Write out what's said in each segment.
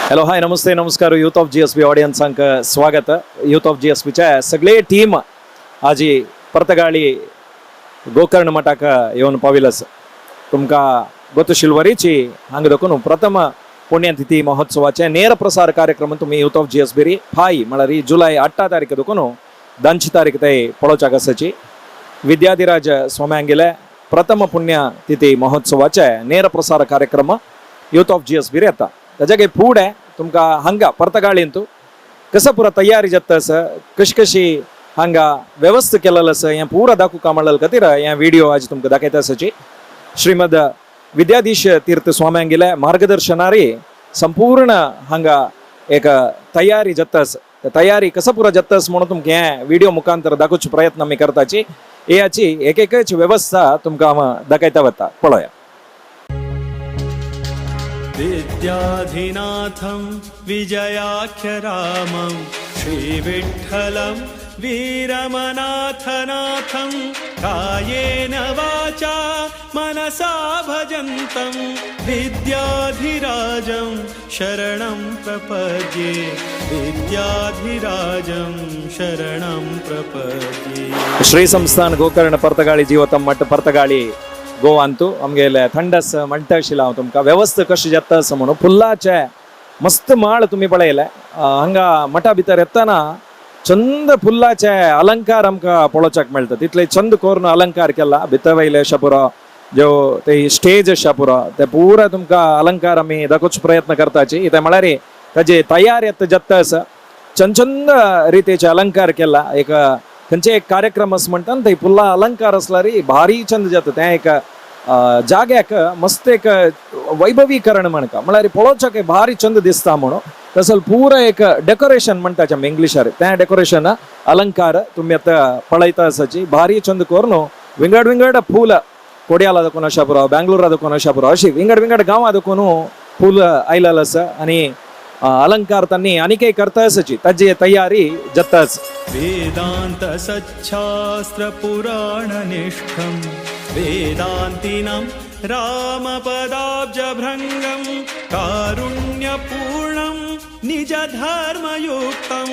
Hello hi नमस्ते नमस्कार youth of GSB ऑडियन्सांक स्वागत. Youth of GSBच्या सगळे टीम आजी परतगाळी गोकर्ण मठाक येऊन पाविलस. तुमका गोतशिल्वरीची हांग देखून प्रथम पुण्यतिथी महोत्सवाचे ನೇರ प्रसार कार्यक्रम तुम्ही यूथ ऑफ GSB री फाई म्हळ्यार जुलै 8 तारीख देखून 10 तारीख ते पळोवच्याक आसाची. विद्याधिराज स्वाम्यांगेले प्रथम पुण्यतिथी महोत्सवाचे ನೇರ प्रसार कार्यक्रम यूथ ऑफ GSB री येता. त्याच्या फुडें तुमका हांगा परतगाळींतू कसं पुरा तयारी जातास कशी कशी हांगा व्यवस्था केलेलं असं हें पुरा दाखोवपा म्हणलें खातीर हें व्हिडिओ आज तुमकां दाखयता आसाची. श्रीमद विद्याधीश तीर्थ स्वाम्यांगेले मार्गदर्शनारी संपूर्ण हांगा एक तयारी जातास. तयारी कसं पुरा जातास म्हणून तुमकां हें व्हिडिओ मुखांतर दाखोवचे प्रयत्न आमी करताची. याची एक एकच व्यवस्था तुमकां हांव दाखयता वता. पळोवया. विद्याधिनाथं विजयाख्यरामं श्रीविठ्ठलं वीरमनाथनाथं कायेन वाचा मनसा भजन्तं विद्याधिराजं शरणं प्रपद्ये विद्याधिराजं शरणं प्रपद्ये. श्री संस्थान गोकर्ण परतगाळी जीवतम मठ परतगाळी गोवांतू आमगेले थंडस म्हणटा आशिल्लो हांव तुमकां वेवस्था कशी जाता आसा म्हणून फुल्लाचे मस्त माळ तुम्ही पळयले. हांगा मठा भितर येताना चंद फुल्लाचे अलंकार आमकां पळोवच्याक मेळटा. तितले चंद करून अलंकार केला. भितर वयले अशा पुरो जो ते स्टेज आसा पुरो ते पुरा तुमकां अलंकार आमी दाखोवचो प्रयत्न करताची. ते म्हळ्यार ताजे तयार जाता आसा. चंद रितीचे अलंकार केला. एक खंयचे एक कार्यक्रम असं म्हणटा थंय फुल्ला अलंकार असला रे भारी चंद जाता. तें एक जाग्याक मस्त एक वैभवीकरण म्हणका म्हळ्यार पळोवच्याक भारी चंद दिसता म्हणून तसं पुरा एक डेकोरेशन म्हणटाचे आमी इंग्लिशार. तें डेकोरेशन अलंकार तुमी आतां पळयता आसाची. भारी चंद करून विंगड विंगड फूल कोडयाला देखून अशा पुरो बेंगलोरा देखून अशा पुरो अशी विंगड विंगड गांवां देखून फूल आयलेलें आसा. आनी अलंकार तांणी आनीकय करता आसाची. ताजी तयारी जाताच. वेदांत सच्छास्त्र पुराण निष्ठं वेदांतिनं रामपदाब्जभृङ्गं कारुण्यपूर्णं निज धर्मयुक्तं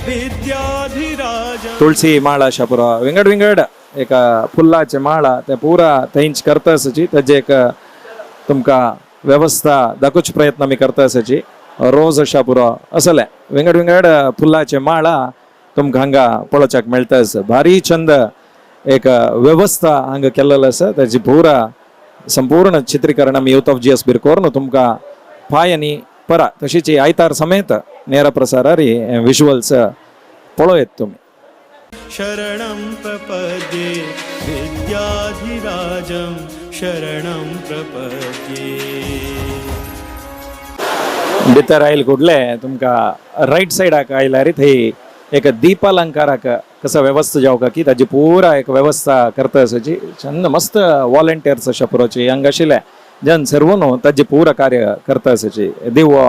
विद्याधिराजं. तुळसी माळ अशा पुरो विंगड विंगड एक फुल्लाचे माळा ते पुरा थंयच करता आसाची. ताजे एक तुमकां व्यवस्था दाखोवचे प्रयत्न आमी करता आसाची. रोज अशा पुरो असले विंगड विंगड फुल्लाचे माळा तुमकां हांगा पळोवच्याक मेळटा आसा. भारी चंद एक व्यवस्था हांगा केलेलो आसा. ताजी पुरा संपूर्ण चित्रीकरण आमी यूथ ऑफ GSB करून तुमकां फाय आनी परा तशीच आयतार समेत ನೇರ प्रसारारी विज्युअल्स पळोयत तुमी. शरणं प्रपद्ये विद्याधिराजं शरणं प्रपद्ये. भितर आयल कुडले तुमकां रायट सायडाक आयल्यार थंय एक दीपालंकाराक कसं व्यवस्था जावका की ताजी पुरा एक व्यवस्था करता आसाची. चंद मस्त वॉलंटियर्स अशा पुरोची हांगा आशिल्ले जन सर्वून ताजे पुरा कार्य करता आसाची. दिवो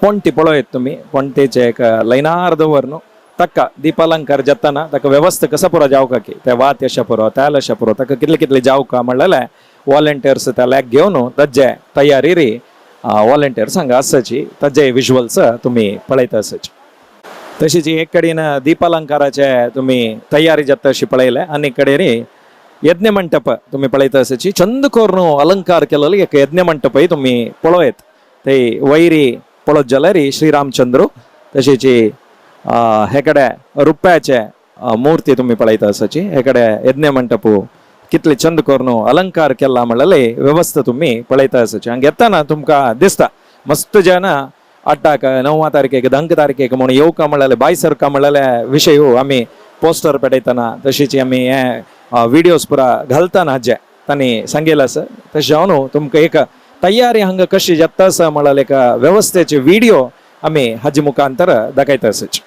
पोंटी पळयत तुमी. पोंटेचे एक लायनार दवरून ताका दीपालंकार जाताना ताका व्यवस्था कसा पुरो जावका की ते वात अशा पुरो तेल अशा पुरो ताका कितले कितले जावका म्हणलेले वॉलंटियर्स त्याल्याक घेवन ताजे तयारी री वॉलंटियर्स हांगा आसाची. ताजे विज्युअल्स तुमी पळयता आसाची. तशीच एक कडेन दीपालंकाराचे तुमी तयारी जाता अशी पळयले. आनी कडेन यज्ञ मंटप तुमी पळयता आसाची. चंद करून अलंकार केलेलो एक यज्ञ मंटपय तुमी पळयत. ते वैरी पळोवत जाल्यार श्रीरामचंद्र तशीच हे कडे रुप्याचे मुर्ती तुमी पळयता आसाची. हे कडे यज्ञ मंटप कितले चंद करून अलंकार केला म्हणलेले व्यवस्था तुमी पळयता आसाची. हांगा येताना तुमकां दिसता मस्त जन 8 9 तारखेक 10 तारखेक म्हणून येवका म्हणलेले बाय सरका म्हणलेले विशय आमी पोस्टर पेटयतना तशीच आमी हे व्हिडिओज पुरा घालतना जे तांणी सांगेले आसा. तशें हांव तुमकां एक तयारी हांगा कशी जाता आसा म्हणलेले एक व्यवस्थेचे व्हिडिओ आमी हाजे मुखांतर दाखयता आसाची.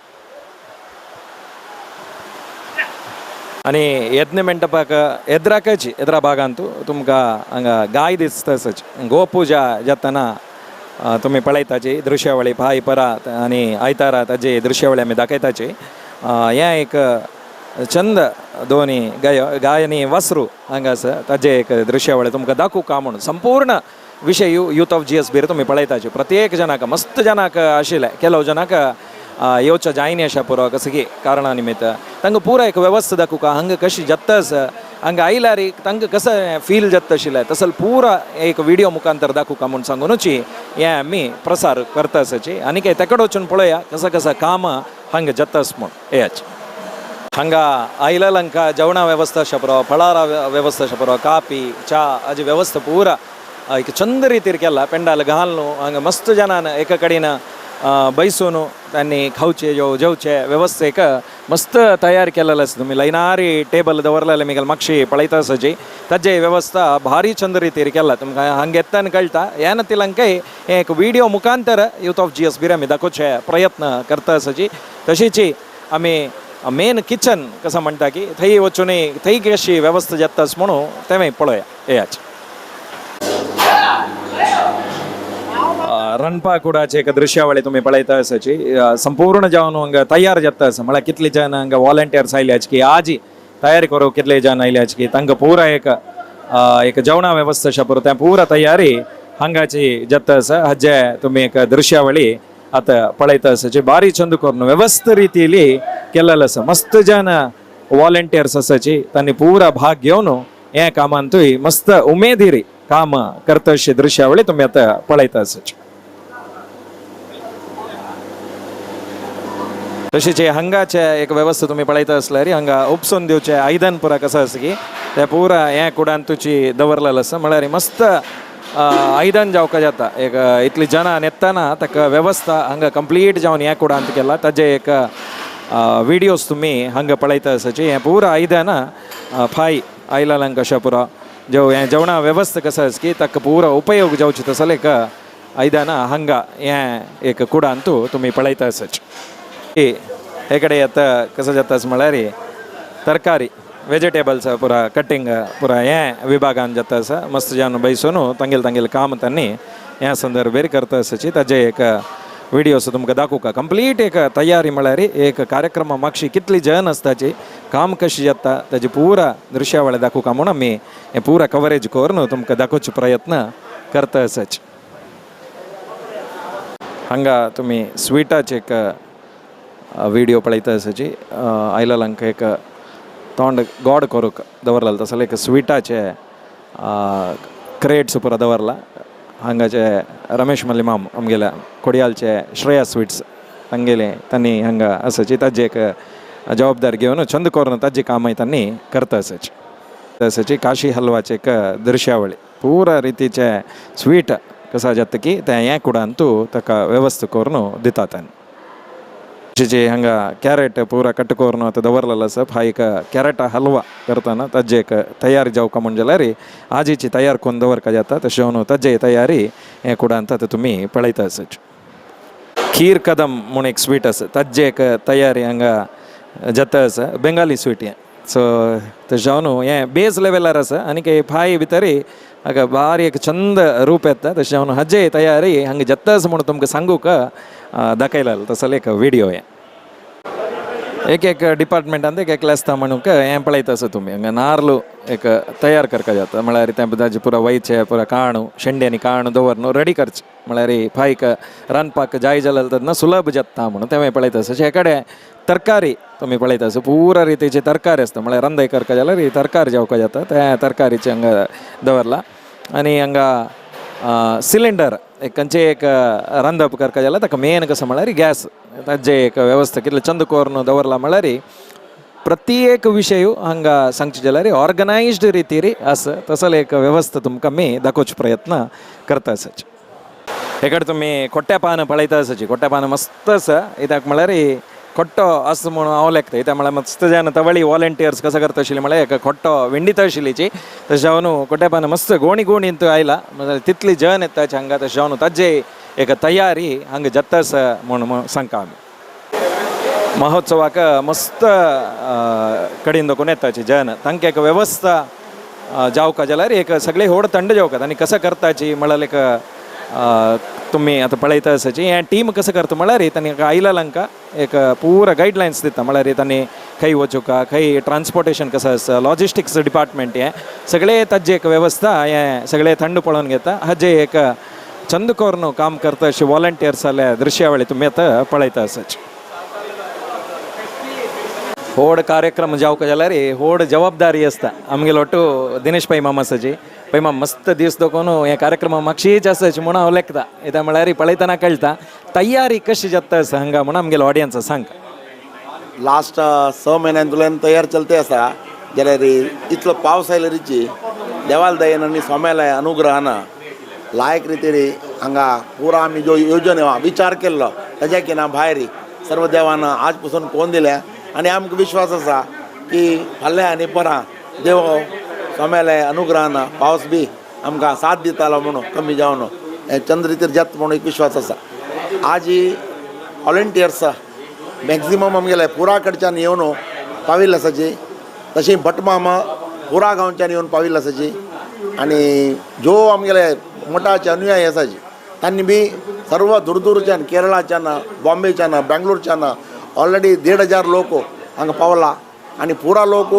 आनी यज्ञ मंटपाक एदरा भागांतू तुमकां हांगा गाय दिसता आसाची. गोपुजा जाताना तुमी पळयताची दृश्यावळी फाय परा आनी आयतारा ताजी दृश्यावळी आमी दाखयताची. हें एक चंद दोन्ही गाय आनी वासरू हांगा आसा ताजे एक दृश्यावळी तुमकां दाखोवका म्हणून संपूर्ण विषय यूथ ऑफ GSB तुम्ही पळयताचे प्रत्येक जनाक मस्त जनाक आशिल्ले ಕೆಲವು जनाक येवच्या जायनी अशा पुरो कसं की कारणा निमित्त तांकां पुरा एक वेवस्था दाखोवका हांगा कशी जत्तस हांगा आयल्यार तांकां कसं फील जत्त आशिल्लें तसल पुरा एक व्हिडिओ मुखांतर दाखोवका म्हूण सांगूनची हें आमी प्रसार करता आसाची आनी तेकडे वचून पळया कसं कसं काम हांगा जत्तस म्हूण हेच हांगा आयलंका जेवणा वेवस्था अशा पुरो फळारा वेवस्था अशा पुरो कापी चा हाजी वेवस्था पुरा एक चंद रितीर केला पेंडाल घालून हांगा मस्त जनान एका कडेन बैसून त्यांनी खावचे जेवचे वेवस्थेक मस्त तयार केलेलं असतं तुम्ही लायनारी टेबल दवरलेले मिगल मागशी पळयता आसाची ताजे वेवस्था भारी चंद रितीर केला तुमकां हांगा येताना कळटा ह्या नतिलांकय एक व्हिडिओ मुखांतर यूथ ऑफ GSB आमी दाखोवचे प्रयत्न करता आसाची तशीच आमी मेन किचन कसं म्हणटा की थंय वचून थंय कशी वेवस्था जातास म्हणून तें पळया हेच रणपा कुडाचे एक दृश्यावळी तुम्ही पळयता आसाची संपूर्ण जावन हांगा तयार जाता आसा म्हळ्यार कितले जन हांगा वॉलंटियर्स आयल्याच की आजी तयारी करूंक कितले जन आयल्याच की तांकां पुरा एक जेवणा वेवस्था आसा पुरो त्या पुरा तयारी हांगाची जाता आसा हाजे तुम्ही एक दृश्यावळी आता पळयता आसाची बारी चंद करून व्यवस्थित रितीली केलेलं आसा मस्त जन वॉलंटियर्स आसाची तांणी पुरा भाग घेवन हे कामांतूय मस्त उमेदीरी काम करता अशी दृश्यावळी तुम्ही आता पळयता आसाची तशीच हांगाचे एक वेवस्था तुम्ही पळयता आसल्यार हांगा उपसून दिवचे आयदन पुरा कसं आसा की ते पुरा हे कुडान तुची दवरलेलं आसा म्हळ्यार मस्त आयदन जावका जाता एक इतली जना येताना ताका वेवस्था हांगा कंप्लीट जावन हे कुडांत केला ताजे एक व्हिडिओज तुम्ही हांगा पळयता आसाची हे पुरा आयदन फाय आयलांक अशा पुरा हे जेवणा वेवस्था कसं आसा की ताका पुरा उपयोग जावचे तसले एक आयदन हांगा हे एक कुडांत तुम्ही पळयता आसाची हे कडेन आता कसं जाता म्हळ्यार तरकारी वेजिटेबल्स पुरा कटिंग पुरा हे विभागान जाता आसा मस्त जावन बैसून तांगेल काम त्यांनी ह्या संदर्भेर करता आसाची ताजे एक व्हिडिओज तुमकां दाखोवका कंप्लीट एक तयारी म्हळ्यार एक कार्यक्रम मागशी कितली जन आसताची काम कशी जाता ताजी पुरा दृश्यावळी दाखोवका म्हणून आमी हे पुरा कवरेज करून तुमकां दाखोवचे प्रयत्न करता आसाची हांगा तुमी स्विटाचे एक व्हिडिओ पळयता आसाची आयलांक एक तोंड गोड करूंक दवरलेलो तसले एक स्विटाचे क्रेट्स पुरा दवरला हांगाचे रमेश मल्लिमाम आमगेल्या कोडयालचे श्रेया स्वीट्स तांगेले तांणी हांगा आसाची ताजी एक जबाबदारी घेवन चंद करून ताजी कामां तांणी करता आसाची काशी हलवाचे एक दृश्यावळी पुरा रितीचे स्वीट कसा जाता की ते हे कुडांत ताका वेवस्था करून दितात जे हांगा कॅरेट पुरा कट करून आता दवरलेलो आसा हा एक कॅरेट हलवा करतना ताजे एक तयारी जावका म्हणजे जाल्यार आजीची तयार करून दवरका जाता तशें म्हणून ताजे तयारी हे कुडांत आतां तुमी पळयता आसाची खीर कदम म्हूण एक स्वीट आसा ताजे एक तयारी हांगा जाता आसा बेंगाली स्वीट हें सो तशें म्हणून हें बेज लेवलार आसा आनी फाय भितर हाका भारी एक चंद रूप येता तशें म्हणून हाजे तयारी हांगा जाता आसा म्हणून तुमकां सांगूक दाखयलेलो तसले एक व्हिडिओ हें एक डिपार्टमेंटान एक आसता म्हणून हें पळयता आसा तुमी हांगा नारळू एक तयार करका जाता म्हळ्यार तें ताजे पुरा वयचे पुरा काणू शेंड्यांनी काणू दवरून रेडी करचे म्हळ्यार फायक रांदपाक जाय जाल्यार तेन्ना सुलभ जाता म्हणून तें पळयता आसा हे कडेन तरकारी तुमी पळयता आसा पुरा रितीची तरकारी आसता म्हळ्यार रांदय करका जाल्यार ही तरकारी जावका जाता त्या तरकारीचे हांगा दवरला आनी हांगा सिलिंडर एक खंयचे एक रांदप करता जाल्यार ताका मेन कसं म्हळ्यार गॅस ताजे एक वेवस्था कितले चंद करून दवरला म्हळ्यार प्रत्येक विशय हांगा सांगचे जाल्यार ऑर्गनायज्ड रितीर आसा तसले एक वेवस्था तुमकां आमी दाखोवचे प्रयत्न करता आसाची हे कडेन तुमी कोट्ट्या पान पळयता आसाची कोट्ट्या पान मस्त आसा कित्याक म्हळ्यार खोट्टो आसा म्हणून हांव लेखता त्या म्हळ्यार मस्त जाण तवळी वॉलंटियर्स कसं करता आशिल्ली म्हळ्यार एक खोट्टो विंडीत आशिल्लीची तशें जावन कोट्यापान मस्त गोणी आयला म्हळ्यार तितली जन येताची हांगा तशें जावन ताजे एक तयारी हांगा जाता आसा म्हणून सांगता आमी महोत्सवाक मस्त कडेन दोकून येताची जन तांकां एक वेवस्था जावका जाल्यार एक सगळे व्हड थंड जावकात आनी कसं करताची म्हळ्यार एक तुम्ही आता पळयता आसाची हें टीम कसं करता म्हळ्यार तांणी आयलांका एक पुरा गायडलायन्स दिता म्हळ्यार तांणी खंय वचूं का खंय ट्रान्सपोर्टेशन कसं आसा लॉजिस्टिक्स डिपार्टमेंट हें सगळे ताजे एक वेवस्था हें सगळे थंड पळोवन घेता हाजे एक चंद करून काम करता अशे वॉलंटियर्स जाल्या दृश्यावळी तुमी आतां पळयता आसच व्हड कार्यक्रम जावंक जाल्यार व्हड जबाबदारी आसता आमगेलो ओटू दिनेश पै मामा आसाची पै माम मस्त दीस दोकोन हे कार्यक्रम म्हापशीच आसाच म्हणून हांव लेखता कित्याक म्हळ्यार पळयतना कळटा तयारी कशी जाता आसा हांगा म्हणून आमगेलो ऑडियन्स सांग लास्ट 6 म्हयन्यांतल्यान तयार चलते आसा जाल्यार इतलो पावस आयला रिची देवाल दयेन आनी सोम्यालय अनुग्रहान लायक रितीर हांगा पुरो आमी ज्यो योजना विचार केल्लो ताज्या किना भायर सर्व देवान आज पासून कोण दिल्या आनी आमकां विश्वास आसा की फाल्यां आनी परां देव सोम्यालय अनुग्रहान पावस बी आमकां साथ दितालो म्हणून कमी जावन हें चंद रितीर जाता म्हणून एक विश्वास आसा आज ही वॉलंटियर्स मॅक्झिमम आमगेले पुरा कडच्यान येवन पाविल्ले आसाची तशी भटमाम पुरा गांवच्यान येवन पाविल्ले आसाची आनी ज्यो आमगेले मठाचे अनुयायी आसाची तांणी बी सर्व दूरच्यान केरळाच्यान बॉम्बेच्यान बेंगलोरच्यान ऑलरेडी 1,500 लोक हांगा पावला आनी पुरा लोक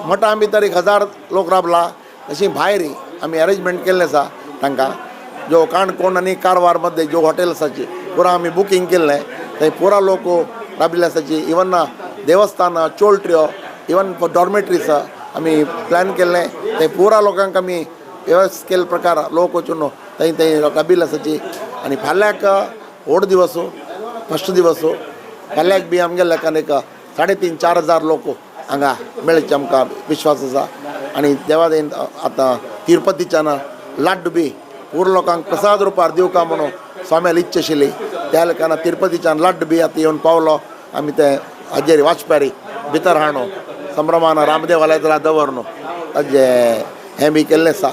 मठा भितर 1,000 लोक राबला अशी भायर आमी अरेंजमेंट केल्लें आसा तांकां जो काणकोण आनी कारवार मध्ये ज्यो हॉटेल आसाची पुरा आमी बुकींग केल्लें थंय पुरा लोक राबिल्ले आसाची इवन देवस्थान चोल्ट्र्यो इवन डॉर्मेटरीज आमी प्लॅन केल्लें थंय पुरा लोकांक आमी वेवस्थीत केल्ले प्रकार लोक वचून थंय थंय राबिल्ले आसाची आनी फाल्यांक व्हड दिवस फस्ट दिवस फाल्यांक बी आमगेल्या लेखान एक 3,500-4,000 लोक हांगा मेळचे आमकां विश्वास आसा आनी देवा दयेन आतां तिरुपतीच्यान लाड्डू बी पुरो लोकांक प्रसाद रुपार दिवका म्हणून स्वाम्याल इच्छा आशिल्ली त्या लेखान तिरुपतीच्यान लाड्डू बी आतां येवन पावलो आमी ते हाजेर वाचप्यारी भितर हाडून संभ्रमान रामदेवालयात दवरून ताजे हें बी केल्लें आसा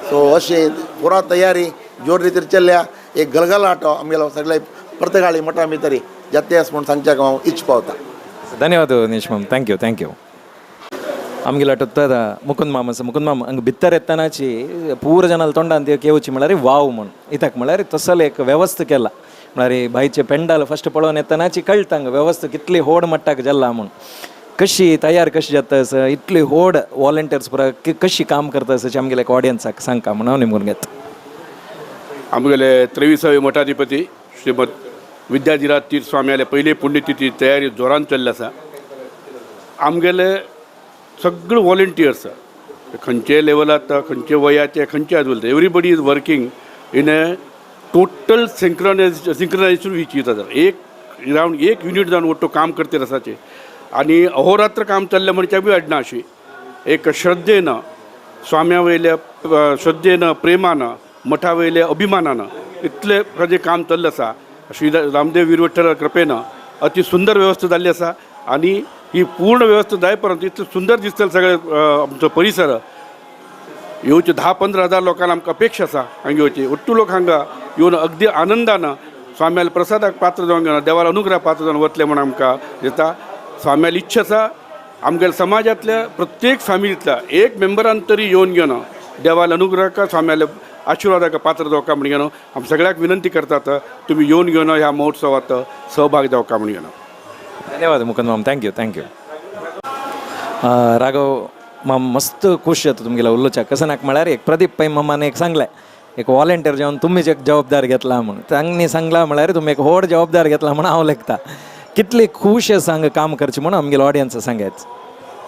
सो अशी पुरा तयारी जोर रितीर चल्ल्या एक गलगलाट आमगेलो सगळे प्रत्येकाळी मठा भितर जाते आसा म्हणून सांगच्याक हांव इच्छ पावता धन्यवाद दिनेश माम थँक्यू आमगेलो दादा मुकुंद माम आसा मुकुंद माम हांगा भितर येतानाची पूर जनाल तोंडान ती येवची म्हळ्यार वाव म्हूण इत्याक म्हळ्यार तसले एक वेवस्था केला म्हळ्यार भाईचे पेंडाल फस्ट पळोवन येतानाची कळटा हांगा वेवस्था कितली व्हड मट्टाक जाल्ला म्हूण कशी तयार कशी जाता आसा इतली व्हड वॉलंटियर्स पुरा कशी काम करता आसा आमगेल्या एक ऑडियन्साक सांगता म्हणून हांव निमून घेता आमगेले 23वे मठाधिपती श्रीमद विद्याधीराज तीर्थ स्वाम्याले पयली पुण्यतिथी तयारी जोरान चल्ली आसा आमगेले सगळे वॉलंटियर्स खंयचे लेवलात खंयचे वयाचे खंयचे आजूल everybody is working in a total synchronisation with each other एक रावंड एक युनिट जावन ओट्टो काम करते आसाचे आनी अहोरात्र काम चल्लें म्हणच्या बी अडना अशी एक श्रद्धेन स्वाम्या वयल्या श्रद्धेन प्रेमान मठा वयल्या अभिमानान इतले ताजें काम चल्लें आसा श्री रामदेव वीरविठ्ठल कृपेन अति सुंदर वेवस्था जाल्ली आसा आनी ही पूर्ण वेवस्था जाय पर्यंत इतलें सुंदर दिसतलें सगळे आमचो परिसर येवचे 10-15 हजार लोकांक आमकां अपेक्षा आसा हांगा येवची ओट्टू लोक हांगा येवन अगदी आनंदान स्वाम्याल प्रसादाक पात्र जावंक देवाला अनुग्रह पात्र जावन वतले म्हणून आमकां येता स्वाम्याल इच्छा आसा आमगेल्या समाजांतल्या प्रत्येक फॅमिलींतल्या एक मेंबरान तरी येवन घेवन देवाला अनुग्रहाक स्वाम्याल्या आशिर्वादाक पात्र जावका म्हण घेवन आमी सगळ्याक विनंती करतात तुमी येवन घेवन ह्या महोत्सवात सहभाग जावका म्हण घेवन धन्यवाद मुकुंद माम थँक्यू राघव माम मस्त खुश जाता तुमगेला उलोवच्याक कसं नाक म्हळ्यार एक प्रदीप पै मामान एक सांगलें एक वॉलंटियर जावन तुमीच एक जबाबदार घेतला म्हणून तांणी सांगला म्हळ्यार तुमी एक व्हड जबाबदार घेतला म्हणून हांव लेखता कितली खूश आसा हांगा काम करचें म्हणून आमगेलो ऑडियन्स सांगायच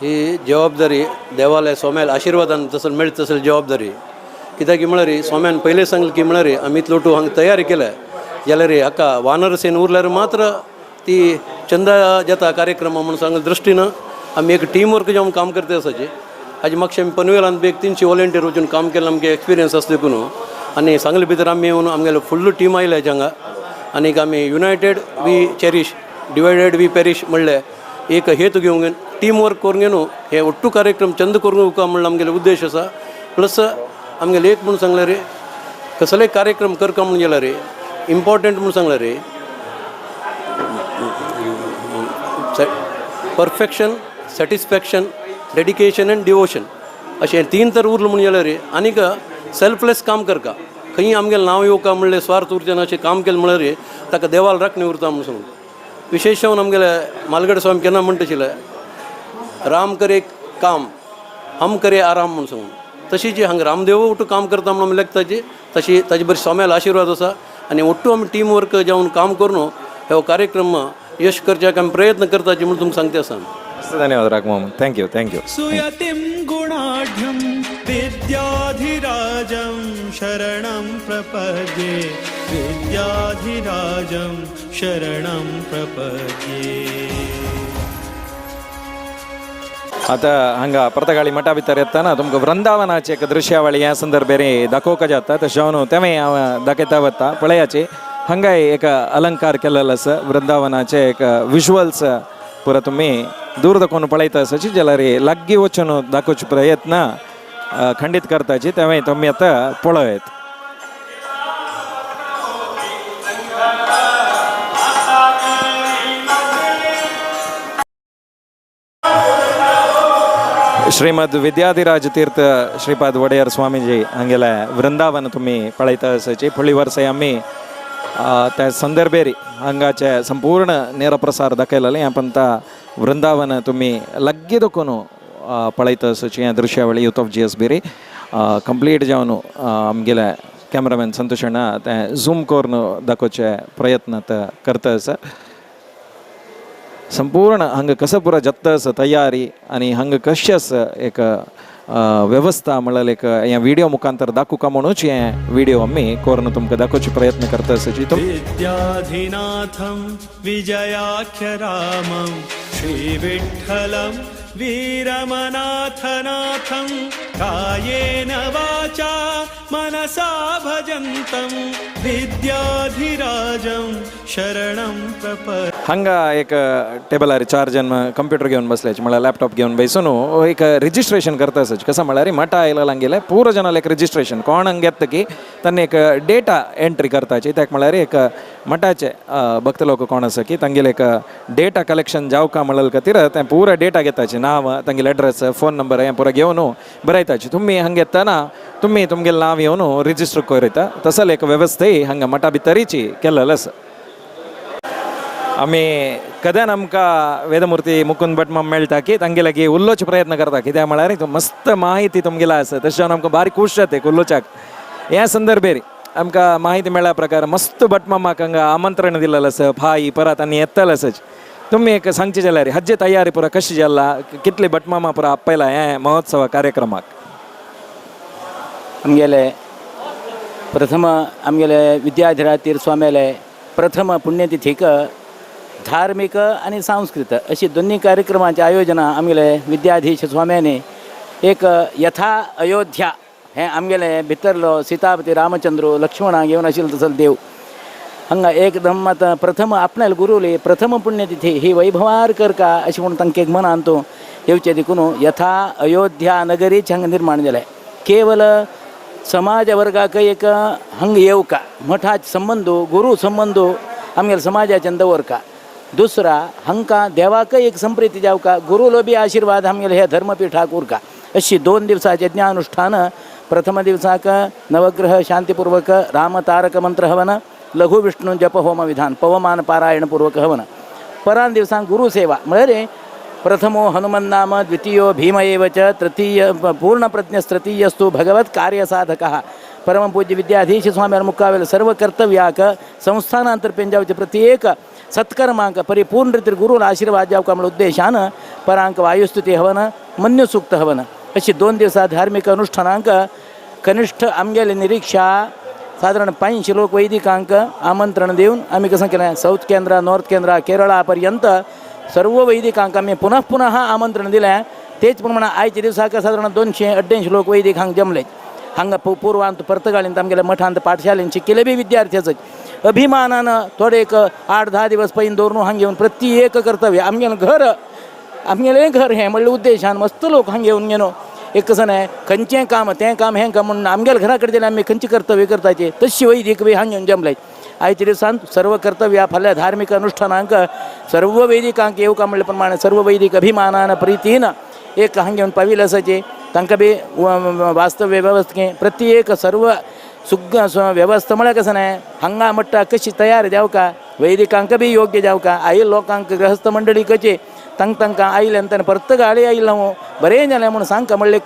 ही जबाबदारी देवालय सोम्याल आशिर्वादान तसं मेळटा तसली जबाबदारी कित्याक म्हळ्यार सोम्यान पयलें सांगलें की म्हळ्यार आमी इतलो टू हांगा तयारी केल्या जाल्यार हाका वानर सेन उरल्यार मात्र ती चंदा जाता कार्यक्रम म्हणून सांगले दृश्टीन आमी एक टीम वर्क जावन काम करते आसाची हाजे मागशे आमी पनवेलान बी एक 300 वॉलंटियर वचून काम केलें आमगे एक्सपिरियन्स आसा देखून आनी सांगले भितर आमी येवन आमगेलो फुल्ल टीम आयल्या हांगा आनीक आमी united we cherish divided we perish म्हणले एक हेतू घेवंक टीम वर्क करून घेवन हे ओट्टू कार्यक्रम चंद करूंक म्हणून आमगेलो उद्देश आसा प्लस आमगेले एक म्हणून सांगल्यार कसलेय कार्यक्रम करता म्हणून गेल्यार इम्पॉर्टंट म्हणून सांगल्यार perfection satisfaction dedication end devotion अशें 3 तर उरलें म्हणून गेल्यार आनीक सेल्फलेस काम करता खंय आमगेलें नांव येवका म्हणलें स्वार्थ उरचें ना अशें काम केलें म्हळ्यार ताका देवाल राखणें उरता म्हणून सांगून विशेष आमगेले मालगड स्वामी केन्ना म्हणटाशिल्ले राम करे काम हम करे आराम म्हणून सांगून तशी जी हांगा रामदेव उठू काम करता म्हणून आमी लेखताची तशी ताजे बरी सोम्याल आशिर्वाद आसा आनी ओट्टू आमी टीम वर्क जावन काम करून हो कार्यक्रम यश करच्याक आमी प्रयत्न करताचे म्हणून तुमकां सांगता आसा. धन्यवाद राघव, थँक्यू थँक्यू. सुयतिं गुणाढ्यं विद्याधिराजं शरणं प्रपद्ये विद्याधिराजं शरणं प्रपद्ये. आता हांगा प्रतगाळी मठा भितर येताना तुमकां वृंदावनाची एक दृश्यावळी ह्या संदर्भेरी दाखोवका जाता तशें हांव तेवूय हांव दाखयता वता पळयाची हांगाय एक अलंकार केलेलो आसा वृंदावनाचे एक विज्युअल्स पुरो तुमी दूर दाखोवन पळयता आसाची जाल्यार लागीं वचून दाखोवचे प्रयत्न खंडीत करताची तेवूय तुमी आतां पळयत. श्रीमद विद्याधिराज तीर्थ श्रीपाद वडेयर स्वामीजी हांगेले वृंदावन तुमी पळयता आसाची फुडली वर्सा आमी त्या संदर्भेरी हांगाचे संपूर्ण नेरप्रसार दाखयलेले ह्या पंता वृंदावन तुमी लागीं दाखोवन पळयता आसाची ह्या दृश्यावळी यूथ ऑफ GSBरी कंप्लीट जावन आमगेले कॅमेरामॅन संतोश अण्णा ते झूम करून दाखोवचे प्रयत्न करता आसा. संपूर्ण हांगा कसं पुरो जत्त आसा तयारी आनी हांगा कशें आसा एक व्यवस्था म्हळ्यार एक ह्या व्हिडिओ मुखांतर दाखोवका म्हणूच हे व्हिडिओ आमी करून तुमकां दाखोवचे प्रयत्न करता आसाची. विद्याधिनाथं विजयाख्यरामं श्रीविठ्ठलं वीरमनाथनाथं कायेन वाचा मनसा भजन्तं विद्याधिराजं शरणं प्रपद्ये. हांगा एक टेबलार 4 जण कंप्युटर घेवन बसल्याचे म्हळ्यार लॅपटॉप घेवन बसून एक रजिस्ट्रेशन करता आसाचे कसं म्हळ्यार मठा आयला गेले पूर जनाला एक रजिस्ट्रेशन कोण हांगा घेता की तांणी एक डेटा एंट्री करताची ताका म्हळ्यार एक मठाचे भक्त लोक कोण आसा की तांगेले एक डेटा कलेक्शन जावका म्हळ्यार खातीर ते पुरो डेटा घेताचे नांव तांगेले एड्रेस फोन नंबर हें पुरो घेवन बरयताचे. तुमी हांगा येतना तुमी तुमगेलें नांव येवन रजिस्टर करता तसले एक वेवस्थाय हांगा मठा भितरीची केलेली आसा. आमी कदेन आमकां वेदमुर्ती मुकुंद भट माम मेळटा की तांगे लागीं उलोवचे प्रयत्न करता कित्याक म्हळ्यार मस्त माहिती तुमगेला आसा तशें आमकां बारीक खूश जाता उलोवच्याक. ह्या संदर्भेर आमकां माहिती मेळ्ळ्या प्रकार मस्त भट मामाक हांगा आमंत्रण दिलेलें आसा फाई परत आनी येतले आसाच. तुमी एक सांगचे जाल्यार हाजे तयारी पुरो कशी जाला कितले भट मामा पुरो आपयला हे महोत्सव कार्यक्रमाक. आमगेले प्रथम आमगेले विद्याधिराज तीर्थ स्वाम्याले प्रथम पुण्यतिथीक धार्मिक आणि सांस्कृत अशी दोन्ही कार्यक्रमांचे आयोजना आमगेले विद्याधीश स्वाम्याने एक यथा अयोध्या हे आमगेले भितरलो सीतापती रामचंद्र लक्ष्मणा घेवन आशिल्लो तसलो देव हांगा एकदम आतां प्रथम आपणाल गुरुले प्रथम पुण्यतिथी ही वैभवार करका अशें म्हणून तांकां एक मनांत तो येवचे देखून यथा अयोध्या नगरीच हांगा निर्माण जालें. केवल समाज वर्गाक एक हांगा येवका मठाचे संबंद गुरू संबंद आमगेल्या समाजाच्यान दवरका. दुसरा हांकां देवाकय एक संप्रीती जावका गुरुलो बी आशिर्वाद आमगेले हे धर्मपिठाक उरका अशी 2 दिवसाचे ज्ञानुष्ठान. प्रथम दिवसाक नवग्रह शांतीपूर्वक राम तारक मंत्र हवन लघु विष्णु जप होम विधान पवमान पारायण पूर्वक हवन. परान दिवसांक गुरुसेवा म्हळ्यार प्रथमो हनुमन नाम द्वितीयो भीम एव च तृतीय पूर्णप्रज्ञस्तृतीयस्तु भगवत कार्यसाधकः. परमपूज्य विद्याधीश स्वामी मुखावेल सर्व कर्तव्याक संस्थानांतर्फे जावचे प्रत्येक सत्कर्मांक परिपूर्ण रीतीर गुरुला आशीर्वाद जावका म्हणून उद्देशान परांक वायुस्तुती हवन मन्युसूक्त हवन अशी 2 दिवसा धार्मिक अनुष्ठानांक कनिष्ठ आमगेले निरीक्षा साधारण 500 लोक वैदिकांक आमंत्रण देऊन आम्ही कसं केलं साऊथ केंद्र नॉर्थ केंद्र केरळापर्यंत सर्व वैदिकांक आम्ही पुनः आमंत्रण दिलें. तेच प्रमाणे आयच्या दिवसाक साधारण 200-250 लोक वैदिक हांगा जमले. हांगा पूर्वांत परतगाळींत आमगेल्या मठांत पाठशालेन शिकिल्ले बी विद्यार्थी अभिमानानं थोडे एक 8-10 दिवस पयलीं दवरून हांगा येवन प्रत्येक कर्तव्य आमगेलें घर हें म्हणल्यार उद्देशान मस्त लोक हांगा येवन गेलो एक कसं नाही खंयचें काम तें काम हें काम म्हणून आमगेल्या घरा कडेन आमी खंयचें कर्तव्य करताचे तशी वैदिक बी हांगा येवन जमले. आयच्या दिवसांत सर्व कर्तव्या फाल्यां धार्मिक अनुष्ठानांक सर्व वैदिकांक येवका म्हणले प्रमाणे सर्व वैदिक अभिमानान प्रितीन एक हांगा येवन पाविल्ले आसाचे. तांकां बी वास्तव्य वेवस्थेन प्रत्येक सर्व सुग्ग वेवस्था म्हळ्यार कसं नाही हांगा म्हणटा कशी तयार जावका वैदिकांक बी योग्य जाव का आईल लोकांक ग्रहस्थ मंडळी कचे तांकां आयले आनी परत गाडी आयिल्लो हांव बरें जालें म्हणून सांगता म्हणलें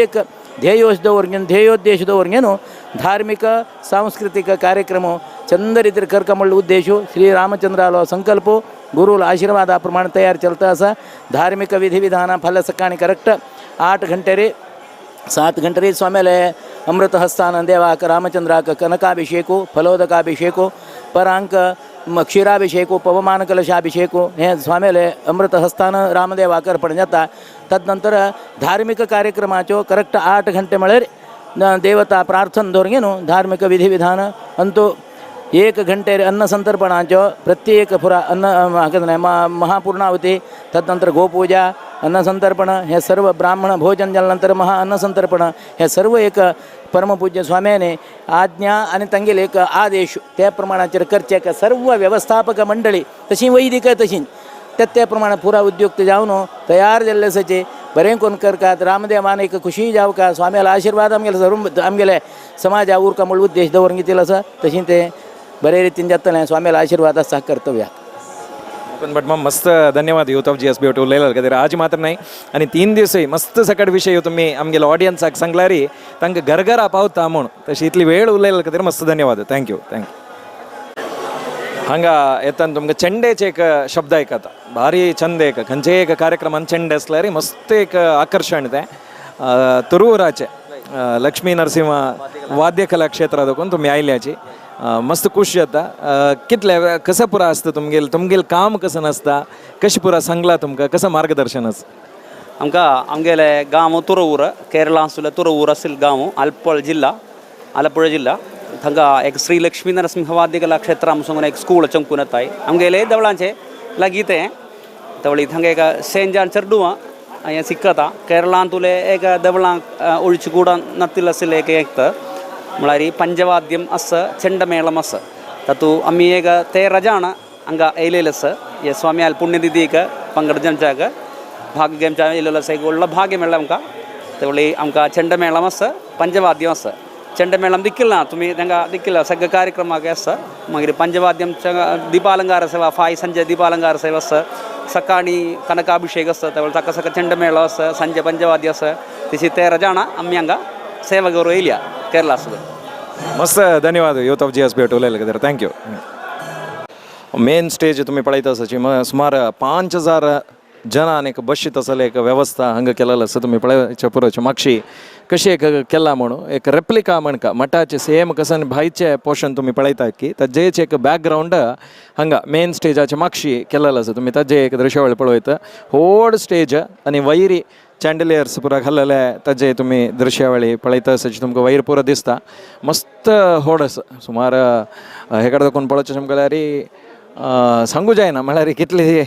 एक ध्येयोश दवरगेन ध्येयोद्देश दवरगेन धार्मिक सांस्कृतिक ಕಾರ್ಯಕ್ರಮ ಚಂದ ರೀತಿ ಕರ್ಕ म्हणलो उद्देश श्रीरामचंद्रालो संकल्प गुरुल आशीर्वादा प्रमाण तयार चलता असा धार्मिक विधिविधान फल सकाळी करेक्ट 8 ಗಂಟೆ रे 7 ಗಂಟೆ रे स्वाम्याले अमृत हस्तान देवाक रामचंद्राक कनकाभिषेको फलोदकाभिषेको परांक क्षीराभिषेको पवमान कलशाभिषेको हे स्वाम्याले अमृत हस्तान रामदेवाक अर्पण जाता तदनंतर धार्मिक कार्यक्रमाचो करेक्ट 8 ಗಂಟೆ म्हळ्यार देवता प्रार्थना दवरगेन धार्मिक विधिविधान अंतू 1 ಗಂಟೆ अन्न संतर्पणाचो प्रत्येक पुरा अन्न महापूर्णावती तदनंतर गोपूजा अन्न संतर्पण हे सर्व ब्राह्मण भोजन झाल्यानंतर महा अन्न संतर्पण हे सर्व एक परमपूज्य स्वाम्याने आज्ञा आणि तांगेले एक आदेश त्या प्रमाणाचेर करचे सर्व व्यवस्थापक मंडळी तशी वैदिक तशी त्या प्रमाणे पुरा उद्युक्त जावन तयार जाल्ले आसाचे बरें कोण करतात रामदेवान एक खुशी जाव का स्वाम्याला आशीर्वाद आमगेले सर्व आमगेले समाजा उरका म्हूण उद्देश दवरून घेतिल्लो आसा तशी ते बरे रितीन जातलें स्वाम्याला आशीर्वाद आसा कर्तव्य पण बट मग मस्त धन्यवाद यूथ ऑफ GSB उलयला कित्याक आज मात्र नाही आणि 3 दिवसय मस्त सकाळ विशय तुम्ही आमगेल्या ऑडियन्साक सांगला रे तांकां घरघरा पावता म्हूण तशी इतली वेळ उलयला खातीर मस्त धन्यवाद थँक्यू हांगा येताना तुमकां चेंडेचे एक शब्द आयकता भारी छंद एक खंयचेय एक कार्यक्रमान चेंडे आसल्यार मस्त एक आकर्षण तें तुरुवराचे लक्ष्मी नरसिंह वाद्य कला क्षेत्रात देखून तुमी आयल्याची मस्त खुश जाता कितले कसं पुरा असतं तुमगेल काम कसं नासता कशी पुरा सांगला तुमकां कसं मार्गदर्शन आसा आमगेले गांव तुरवूर केरळा तुरवूर असेल गांव आलपुळा जिल्हा थंगा एक श्री लक्ष्मी नरसिंह वाद्य कला क्षेत्र आमसून एक स्कूल चमकून येताय आमगेले देवळांचे लागीं तें तवळी थंगा एक सेंट जॉन चर्डुआ हें सिक्कता केरळांत तुले एक देवळांक उळची कूड नत्तिल्लें आशिल्लें एक म्हळ्यार पंचवाद्यम आसा चंडमेळम आसा तातूंत आमी एक 13 जाण हांगा येयलेले आसा हे स्वाम्याल पुण्यतिथीक पंगड जेवच्याक भाग घेवच्या येयलेलो आसा एक व्हडलो भाग्य मेळ्ळो आमकां ते वळी आमकां चंडमेळम आसा पंचवाद्यम आसा चंडमेळम दिक्किल्ला तुमी तांकां दिक्किल्ला सगळे कार्यक्रमाक आसा मागीर पंचवाद्यम दिपालंकार सेवा 5 संजे दिपालंकार सेवा आसा सकाळी कनकाभिषेक आसा त्या ताका सकाळ चंडमेळो आसा संजे पंचवाद्य आसा तशी 13 जाणां आमी हांगा सेवा करूं येयल्या केरळा सुद्दां मस्त धन्यवाद यूथ ऑफ GSB उलयला खातीर थँक्यू मेन स्टेज तुम्ही पळयता आसाची सुमार 5000 जनांक एक बशीत आसले एक वेवस्था हांगा केलेलो आसा तुमी पळयचे पुरोचे मागशी कशी एक केला म्हणून एक रेप्लिका म्हणका मठाचे सेम कसन भाईचे पोर्शन तुम्ही पळयतात की ताजेच एक बॅकग्रावंड हांगा मेन स्टेजाचे मागशी केलेलो आसा तुमी ताजे एक दृश्यावळ पळयता व्हड स्टेज आनी वयरी चॅन्डलियर्स पुरा घाल्लेले ताजे तुमी दृश्यावळी पळयता आसाची तुमकां वयर पुरो दिसता मस्त व्हड आसा सुमार हे कडेन कोण पळोवचें म्हळ्यार सांगू जायना म्हळ्यार कितले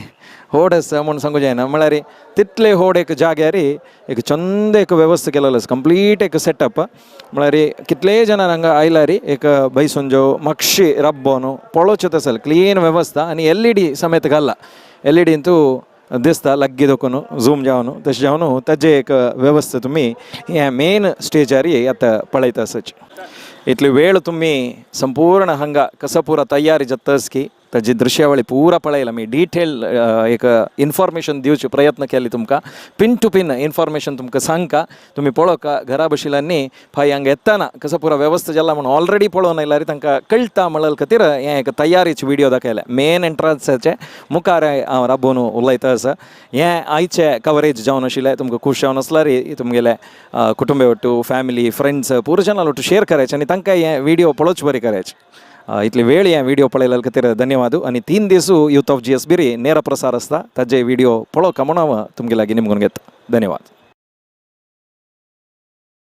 व्हड आसा म्हूण सांगू जायना म्हळ्यार तितले व्हड एक जाग्यार एक चंद एक वेवस्था केलेलो आसा कंप्लीट एक सेटअप म्हळ्यार कितलेय जाणां हांगा आयल्यार एक बैसंजो मातशी राबोन पळोवचें आसले क्लीन वेवस्था आनी LED समेत घाल्ला LEDन तूं दिसता लग्गी दोकून झूम जावन तशें जावन ताजे एक वेवस्था तुमी ह्या मेन स्टेजार आतां पळयता आसाची इतली वेळ तुमी संपूर्ण हांगा कसो पुरा तयारी जातास की ताजी दृश्यावळी पुरा पळयला मी डिटेल एक इन्फॉर्मेशन दिवचे प्रयत्न केले तुमकां पिन टू पिन इन्फॉर्मेशन तुमकां सांगता तुमी पळोवका घरा बशिल्ल्यांनी फाय हांगा येताना कसो पुरा वेवस्था जाला म्हणून ऑलरेडी पळोवन आयल्यार तांकां कळटा म्हणले खातीर हें एक तयारीचे व्हिडिओ दाखयला मेन एंट्रन्साचे मुखार हांव राबोवन उलयता आसा हें आयचे कवरेज जावन आशिल्लें तुमकां खूश जावन आसल्यार तुमगेले कुटुंबे वट्टू फॅमिली फ्रेंड्स पुरो जनां वट्टू शेअर करायचे आनी तांकां हें व्हिडिओ पळोवचे बरें करायचे इतली वेळ हें व्हिडिओ पळयल्या खातीर धन्यवाद आनी 3 दीस यूथ ऑफ GSB ನೇರ ಪ್ರಸಾರ आसता ताजे व्हिडिओ पळोवका म्हणून हांव तुमगे लागीं निमगून घेता धन्यवाद